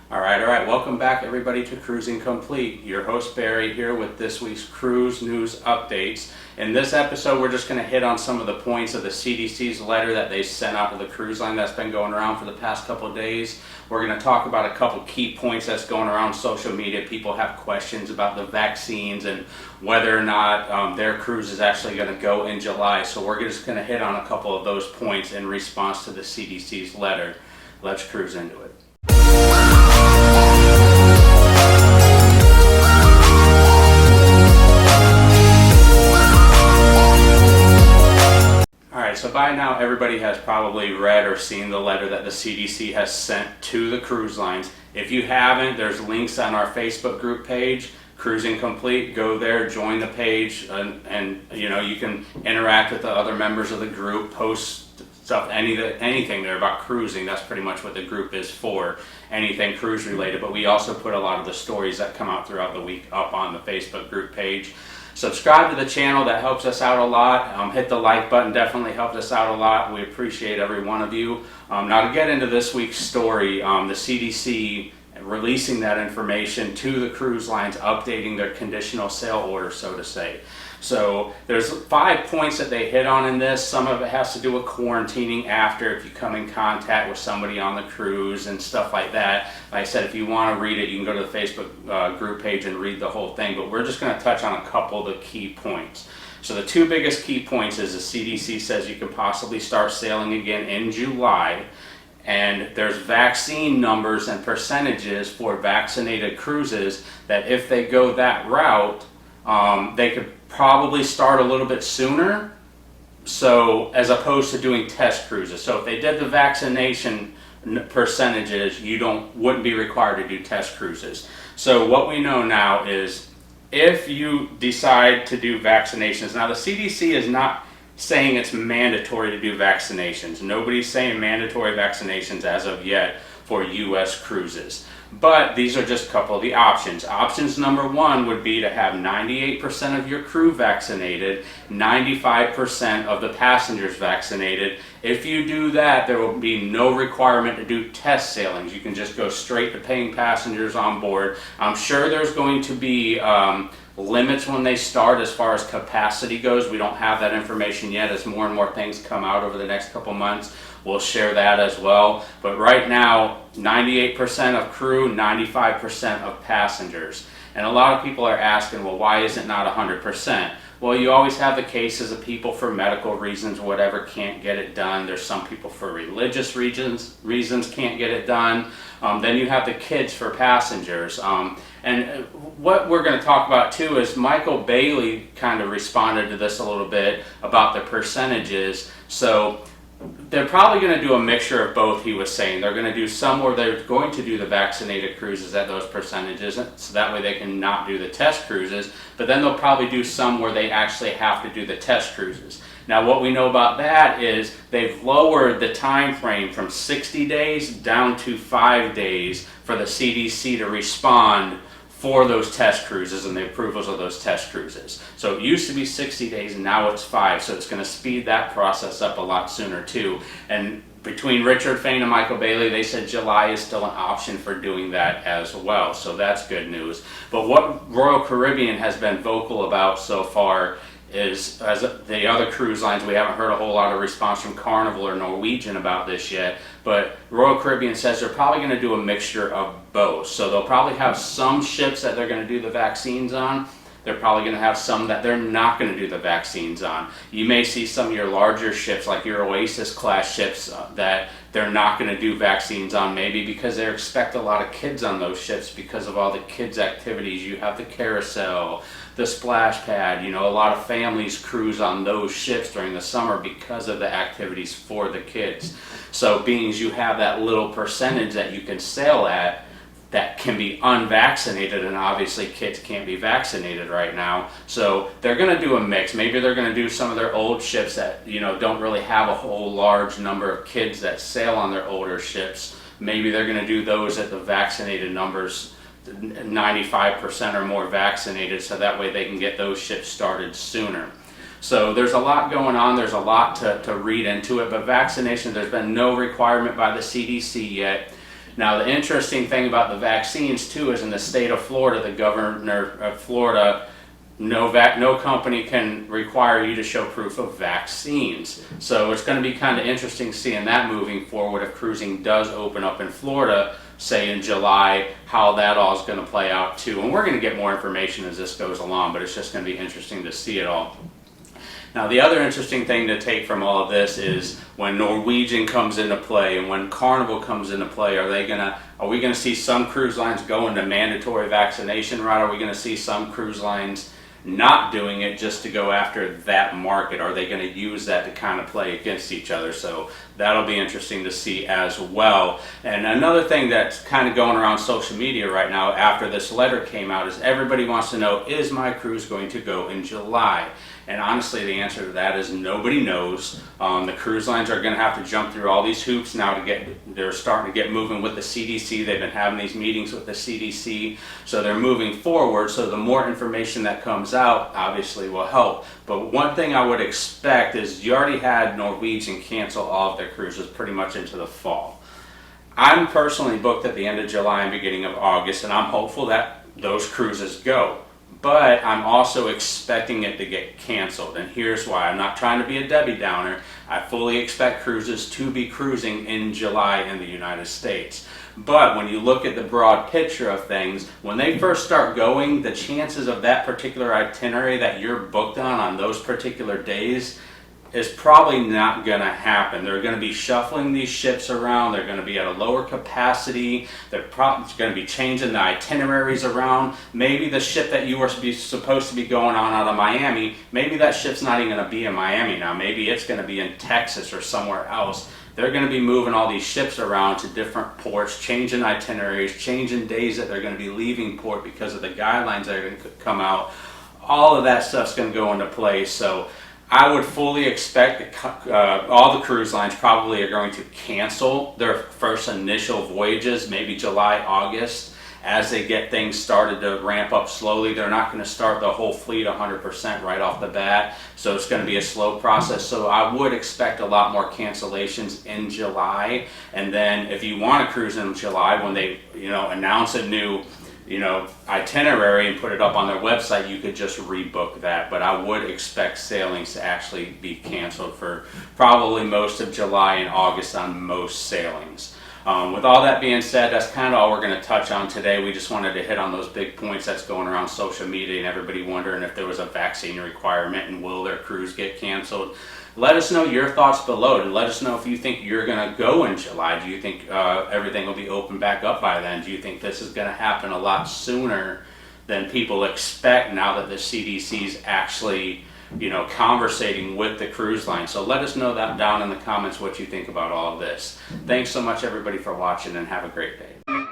All right. Welcome back, everybody, to Cruising Complete. Your host, Barry, here with this week's cruise news updates. In this episode, we're just going to hit on some of the points of the CDC's letter that they sent out to the cruise line that's been going around for the past couple of days. We're going to talk about a couple key points that's going around social media. People have questions about the vaccines and whether or not their cruise is actually going to go in July. So we're just going to hit on a couple of those points in response to the CDC's letter. Let's cruise into it. So by now everybody has probably read or seen the letter that the CDC has sent to the cruise lines. If you haven't, there's links on our Facebook group page, Cruising Complete. Go there, join the page, and you can interact with the other members of the group, post stuff, anything there about cruising. That's pretty much what the group is for, anything cruise related. But we also put a lot of the stories that come out throughout the week up on the Facebook group page. Subscribe to the channel, that helps us out a lot. Hit the like button, definitely helps us out a lot. We appreciate every one of you. Now to get into this week's story, the CDC releasing that information to the cruise lines, updating their conditional sale order, so to say. So there's 5 points that they hit on in this. Some of it has to do with quarantining after, if you come in contact with somebody on the cruise and stuff like that. Like I said, if you want to read it, you can go to the Facebook group page and read the whole thing, but we're just going to touch on a couple of the key points. So the 2 biggest key points is the CDC says you can possibly start sailing again in July, and there's vaccine numbers and percentages for vaccinated cruises that if they go that route, they could probably start a little bit sooner, so as opposed to doing test cruises. So if they did the vaccination percentages, you wouldn't be required to do test cruises. So what we know now is if you decide to do vaccinations, now the CDC is not saying it's mandatory to do vaccinations. Nobody's saying mandatory vaccinations as of yet for U.S. cruises. But these are just a couple of the options. Options number 1 would be to have 98% of your crew vaccinated, 95% of the passengers vaccinated. If you do that, there will be no requirement to do test sailings. You can just go straight to paying passengers on board. I'm sure there's going to be limits when they start as far as capacity goes. We don't have that information yet. As more and more things come out over the next couple months, we'll share that as well. But right now, 98% of crew, 95% of passengers. And a lot of people are asking, well, why is it not 100%? Well, you always have the cases of people for medical reasons, whatever, can't get it done. There's some people for religious reasons can't get it done. Then you have the kids for passengers. And what we're going to talk about too is Michael Bailey kind of responded to this a little bit about the percentages. So they're probably going to do a mixture of both, he was saying. They're going to do some where they're going to do the vaccinated cruises at those percentages, so that way they can not do the test cruises, but then they'll probably do some where they actually have to do the test cruises. Now what we know about that is they've lowered the time frame from 60 days down to 5 days for the CDC to respond for those test cruises and the approvals of those test cruises. So it used to be 60 days and now it's 5, so it's going to speed that process up a lot sooner too. And between Richard Fain and Michael Bailey, they said July is still an option for doing that as well, so that's good news. But what Royal Caribbean has been vocal about so far is, as the other cruise lines, we haven't heard a whole lot of response from Carnival or Norwegian about this yet, but Royal Caribbean says they're probably going to do a mixture of both. So they'll probably have some ships that they're going to do the vaccines on. They're probably going to have some that they're not going to do the vaccines on. You may see some of your larger ships, like your Oasis class ships, that they're not going to do vaccines on, maybe because they expect a lot of kids on those ships because of all the kids activities. You have the carousel, the splash pad, a lot of families cruise on those ships during the summer because of the activities for the kids. So being as you have that little percentage that you can sail at that can be unvaccinated, and obviously kids can't be vaccinated right now, so they're going to do a mix. Maybe they're going to do some of their old ships that don't really have a whole large number of kids that sail on their older ships. Maybe they're going to do those at the vaccinated numbers, 95% or more vaccinated, so that way they can get those ships started sooner. So there's a lot going on. There's a lot to read into it, but vaccination, there's been no requirement by the CDC yet Now, the interesting thing about the vaccines too is in the state of Florida, the governor of Florida, no company can require you to show proof of vaccines. So it's going to be kind of interesting seeing that moving forward if cruising does open up in Florida, say in July, how that all is going to play out too. And we're going to get more information as this goes along, but it's just going to be interesting to see it all. Now, the other interesting thing to take from all of this is when Norwegian comes into play and when Carnival comes into play, are we going to see some cruise lines go into mandatory vaccination route? Are we going to see some cruise lines not doing it just to go after that market? Are they going to use that to kind of play against each other? So that'll be interesting to see as well. And another thing that's kind of going around social media right now after this letter came out is everybody wants to know, is my cruise going to go in July? And honestly, the answer to that is nobody knows. The cruise lines are going to have to jump through all these hoops now they're starting to get moving with the CDC. They've been having these meetings with the CDC, so they're moving forward. So the more information that comes out, obviously will help. But one thing I would expect is you already had Norwegian cancel all of their cruises pretty much into the fall. I'm personally booked at the end of July and beginning of August, and I'm hopeful that those cruises go. But I'm also expecting it to get canceled, and here's why. I'm not trying to be a Debbie Downer. I fully expect cruises to be cruising in July in the United States. But when you look at the broad picture of things, when they first start going, the chances of that particular itinerary that you're booked on those particular days is probably not going to happen. They're going to be shuffling these ships around. They're going to be at a lower capacity. They're probably going to be changing the itineraries around. Maybe the ship that you were supposed to be going on out of Miami, maybe that ship's not even going to be in Miami now. Maybe it's going to be in Texas or somewhere else. They're going to be moving all these ships around to different ports, changing itineraries, changing days that they're going to be leaving port because of the guidelines that are going to come out. All of that stuff's going to go into place. So I would fully expect that all the cruise lines probably are going to cancel their first initial voyages, maybe July, August, as they get things started to ramp up slowly. They're not going to start the whole fleet 100% right off the bat, so it's going to be a slow process. So I would expect a lot more cancellations in July, and then if you want to cruise in July, when they announce a new itinerary and put it up on their website, you could just rebook that. But I would expect sailings to actually be canceled for probably most of July and August on most sailings. With all that being said, that's kind of all we're going to touch on today. We just wanted to hit on those big points that's going around social media and everybody wondering if there was a vaccine requirement and will their cruise get canceled. Let us know your thoughts below, and let us know if you think you're going to go in July. Do you think everything will be open back up by then? Do you think this is going to happen a lot sooner than people expect now that the CDC's actually, conversating with the cruise line? So let us know that down in the comments what you think about all of this. Thanks so much, everybody, for watching, and have a great day.